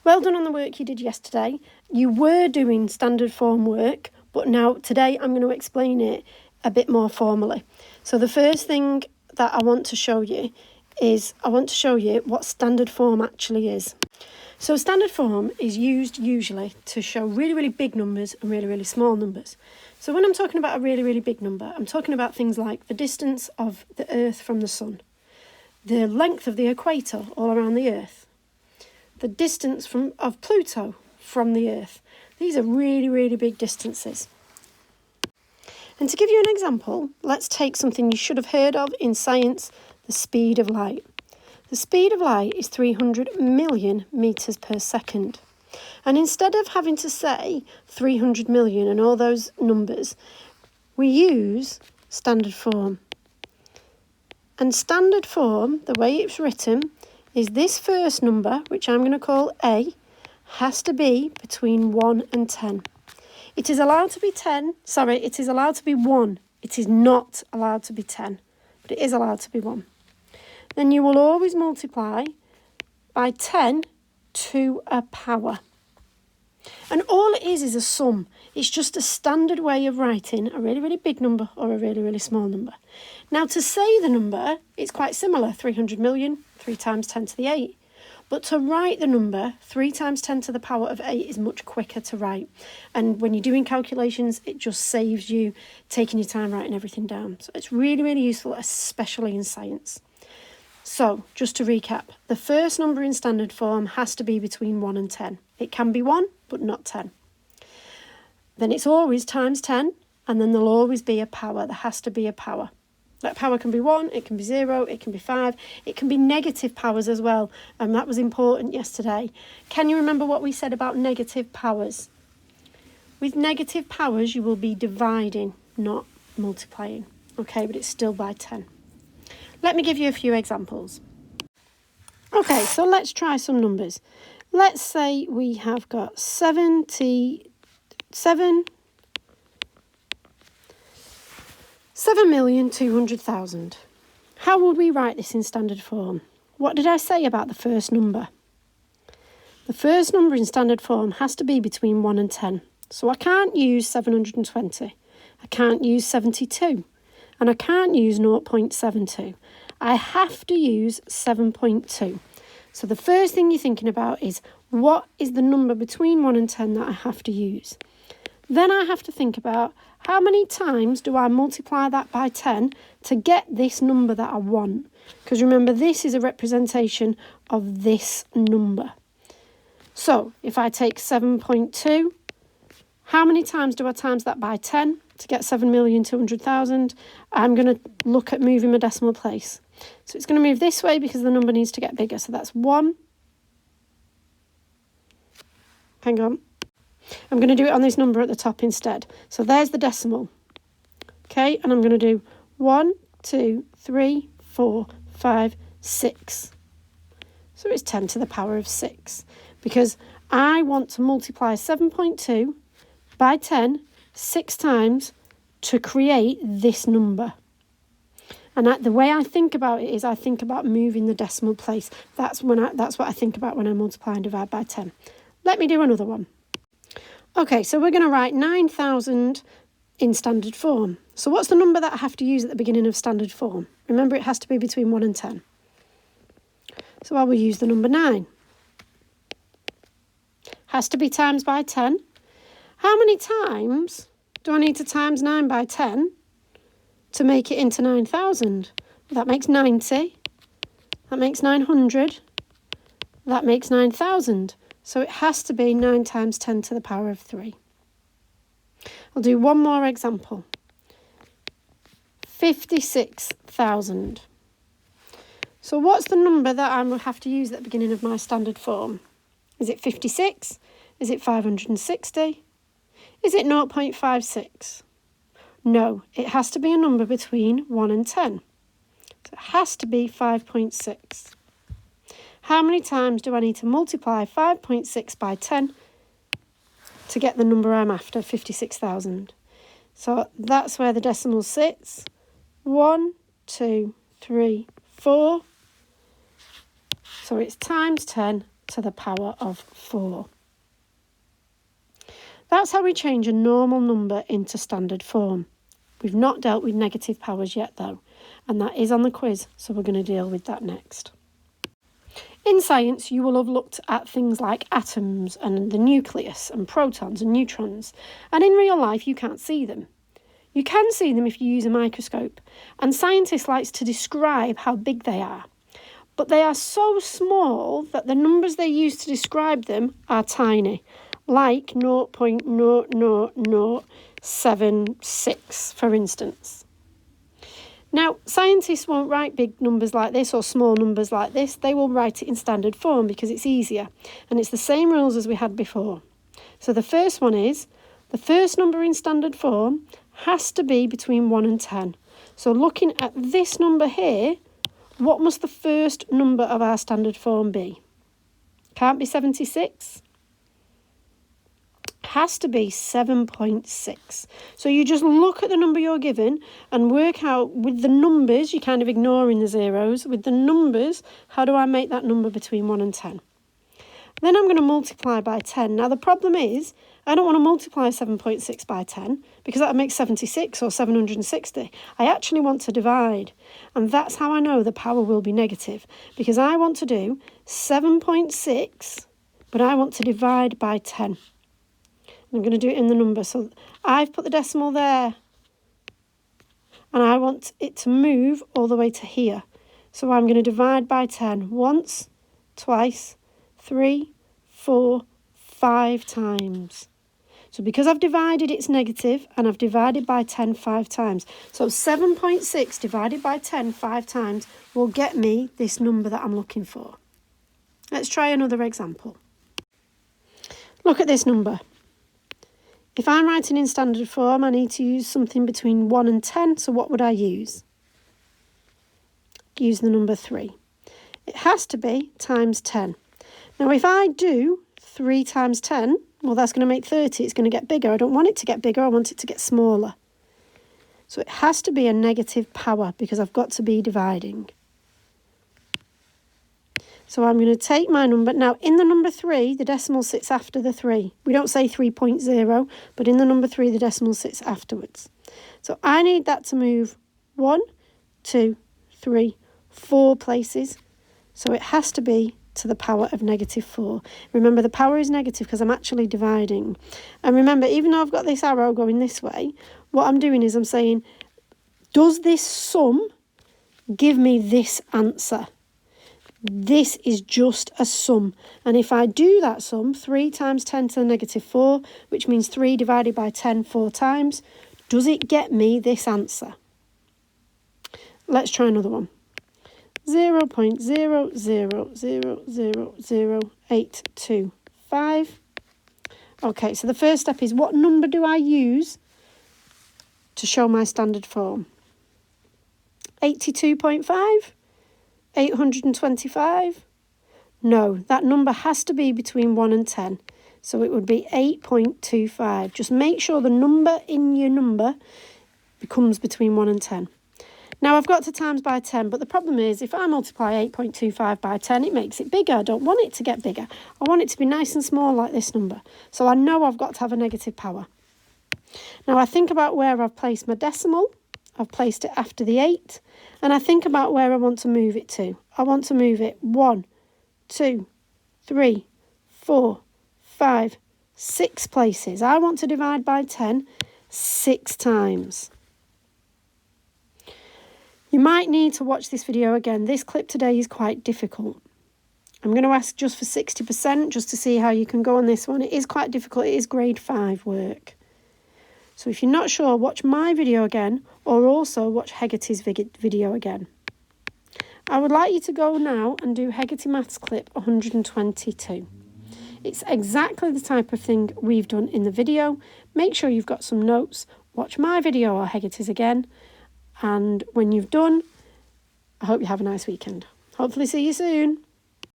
Well done on the work you did yesterday. You were doing standard form work, but now today I'm going to explain it a bit more formally. So the first thing that I want to show you is what standard form actually is. So standard form is used usually to show really, really big numbers and really, really small numbers. So when I'm talking about a really, really big number, I'm talking about things like the distance of the Earth from the Sun, the length of the equator all around the Earth, the distance of Pluto from the Earth. These are really, really big distances. And to give you an example, let's take something you should have heard of in science, the speed of light. The speed of light is 300 million metres per second. And instead of having to say 300 million and all those numbers, we use standard form. And standard form, the way it's written, is this first number, which I'm going to call A, has to be between 1 and 10. It is allowed to be 1. It is not allowed to be 10, but it is allowed to be 1. Then you will always multiply by 10 to a power. And all it is a sum. It's just a standard way of writing a really, really big number or a really, really small number. Now, to say the number, it's quite similar, 300 million, 3 times 10 to the 8. But to write the number, 3 times 10 to the power of 8 is much quicker to write. And when you're doing calculations, it just saves you taking your time writing everything down. So it's really, really useful, especially in science. So, just to recap, the first number in standard form has to be between 1 and 10. It can be 1, but not 10. Then it's always times 10, and then there'll always be a power. There has to be a power. That power can be 1, it can be 0, it can be 5, it can be negative powers as well, and that was important yesterday. Can you remember what we said about negative powers? With negative powers, you will be dividing, not multiplying. Okay, but it's still by 10. Let me give you a few examples. Okay, so let's try some numbers. Let's say we have got 7,200,000. How would we write this in standard form? What did I say about the first number? The first number in standard form has to be between 1 and 10. So I can't use 720. I can't use 72. And I can't use 0.72. I have to use 7.2. So the first thing you're thinking about is, what is the number between 1 and 10 that I have to use? Then I have to think about, how many times do I multiply that by 10 to get this number that I want? Because remember, this is a representation of this number. So if I take 7.2, how many times do I times that by 10 to get 7,200,000? I'm going to look at moving my decimal place. So it's going to move this way because the number needs to get bigger. So that's 1. Hang on. I'm going to do it on this number at the top instead. So there's the decimal. Okay, and I'm going to do 1, 2, 3, 4, 5, 6. So it's 10 to the power of 6. Because I want to multiply 7.2 by 10 6 times to create this number. And the way I think about it is I think about moving the decimal place. That's what I think about when I multiply and divide by 10. Let me do another one. Okay, so we're going to write 9,000 in standard form. So what's the number that I have to use at the beginning of standard form? Remember, it has to be between 1 and 10. So I will use the number 9. Has to be times by 10. How many times do I need to times 9 by 10 to make it into 9,000? That makes 90. That makes 900. That makes 9,000. So it has to be 9 times 10 to the power of 3. I'll do one more example. 56,000. So what's the number that I will have to use at the beginning of my standard form? Is it 56? Is it 560? Is it 0.56? No, it has to be a number between 1 and 10. So it has to be 5.6. How many times do I need to multiply 5.6 by 10 to get the number I'm after, 56,000? So that's where the decimal sits. 1, 2, 3, 4. So it's times 10 to the power of 4. That's how we change a normal number into standard form. We've not dealt with negative powers yet though, and that is on the quiz, so we're going to deal with that next. In science, you will have looked at things like atoms and the nucleus and protons and neutrons, and in real life you can't see them. You can see them if you use a microscope, and scientists like to describe how big they are. But they are so small that the numbers they use to describe them are tiny, like 0.00076, for instance. Now, scientists won't write big numbers like this or small numbers like this. They will write it in standard form because it's easier. And it's the same rules as we had before. So the first one is, the first number in standard form has to be between 1 and 10. So looking at this number here, what must the first number of our standard form be? Can't be 76. Has to be 7.6. So you just look at the number you're given and work out with the numbers, you're kind of ignoring the zeros, with the numbers, how do I make that number between 1 and 10? Then I'm going to multiply by 10. Now the problem is, I don't want to multiply 7.6 by 10 because that would make 76 or 760. I actually want to divide, and that's how I know the power will be negative, because I want to do 7.6, but I want to divide by 10. I'm going to do it in the number. So I've put the decimal there, and I want it to move all the way to here. So I'm going to divide by 10 once, twice, 3, 4, 5 times. So because I've divided, it's negative, and I've divided by 10 5 times. So 7.6 divided by 10 5 times will get me this number that I'm looking for. Let's try another example. Look at this number. If I'm writing in standard form, I need to use something between 1 and 10, so what would I use? Use the number 3. It has to be times 10. Now, if I do 3 times 10, well, that's going to make 30. It's going to get bigger. I don't want it to get bigger. I want it to get smaller. So it has to be a negative power because I've got to be dividing. So I'm going to take my number. Now, in the number 3, the decimal sits after the 3. We don't say 3.0, but in the number 3, the decimal sits afterwards. So I need that to move 1, 2, 3, 4 places. So it has to be to the power of negative 4. Remember, the power is negative because I'm actually dividing. And remember, even though I've got this arrow going this way, what I'm doing is I'm saying, does this sum give me this answer? This is just a sum. And if I do that sum, 3 times 10 to the negative 4, which means 3 divided by 10 4 times, does it get me this answer? Let's try another one. 0.0000825. Okay, so the first step is, what number do I use to show my standard form? 82.5? 825? No, that number has to be between 1 and 10. So it would be 8.25. Just make sure the number in your number becomes between 1 and 10. Now I've got to times by 10, but the problem is if I multiply 8.25 by 10, it makes it bigger. I don't want it to get bigger. I want it to be nice and small like this number. So I know I've got to have a negative power. Now I think about where I've placed my decimal. I've placed it after the 8. And I think about where I want to move it to. I want to move it 1, 2, 3, 4, 5, 6 places. I want to divide by 10 6 times. You might need to watch this video again. This clip today is quite difficult. I'm going to ask just for 60% just to see how you can go on this one. It is quite difficult. It is grade 5 work. So if you're not sure, watch my video again, or also watch Hegarty's video again. I would like you to go now and do Hegarty Maths clip 122. It's exactly the type of thing we've done in the video. Make sure you've got some notes. Watch my video or Hegarty's again. And when you've done, I hope you have a nice weekend. Hopefully see you soon.